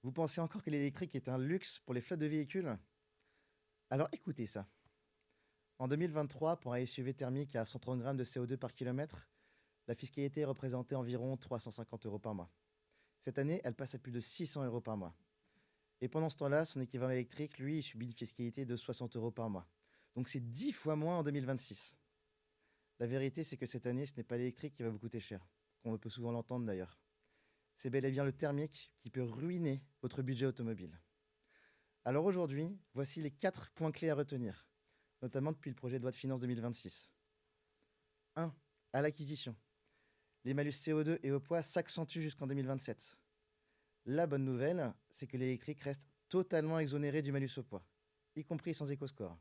Vous pensez encore que l'électrique est un luxe pour les flottes de véhicules? Alors écoutez ça. En 2023, pour un SUV thermique à 130 grammes de CO2 par kilomètre, la fiscalité représentait environ 350 euros par mois. Cette année, elle passe à plus de 600 euros par mois. Et pendant ce temps-là, son équivalent électrique, lui, il subit une fiscalité de 60 euros par mois. Donc c'est 10 fois moins en 2026. La vérité, c'est que cette année, ce n'est pas l'électrique qui va vous coûter cher, comme on peut souvent l'entendre d'ailleurs. C'est bel et bien le thermique qui peut ruiner votre budget automobile. Alors aujourd'hui, voici les 4 points clés à retenir, notamment depuis le projet de loi de finances 2026. 1. À l'acquisition. Les malus CO2 et au poids s'accentuent jusqu'en 2027. La bonne nouvelle, c'est que l'électrique reste totalement exonéré du malus au poids, y compris sans éco-score.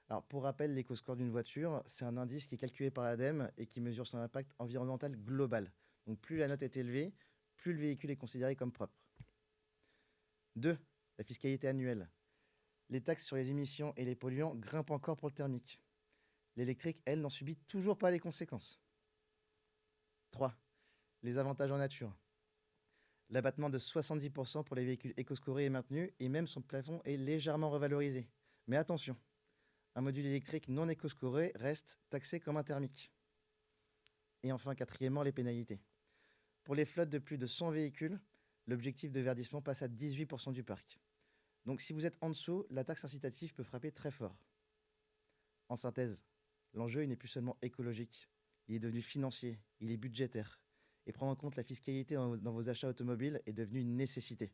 Alors pour rappel, l'éco-score d'une voiture, c'est un indice qui est calculé par l'ADEME et qui mesure son impact environnemental global. Donc plus la note est élevée, plus le véhicule est considéré comme propre. 2. La fiscalité annuelle. Les taxes sur les émissions et les polluants grimpent encore pour le thermique. L'électrique, elle, n'en subit toujours pas les conséquences. 3. Les avantages en nature. L'abattement de 70% pour les véhicules éco-scorés est maintenu et même son plafond est légèrement revalorisé. Mais attention, un module électrique non éco-scoré reste taxé comme un thermique. Et enfin, quatrièmement, les pénalités. Pour les flottes de plus de 100 véhicules, l'objectif de verdissement passe à 18% du parc. Donc si vous êtes en dessous, la taxe incitative peut frapper très fort. En synthèse, l'enjeu il n'est plus seulement écologique, il est devenu financier, il est budgétaire. Et prendre en compte la fiscalité dans vos achats automobiles est devenu une nécessité.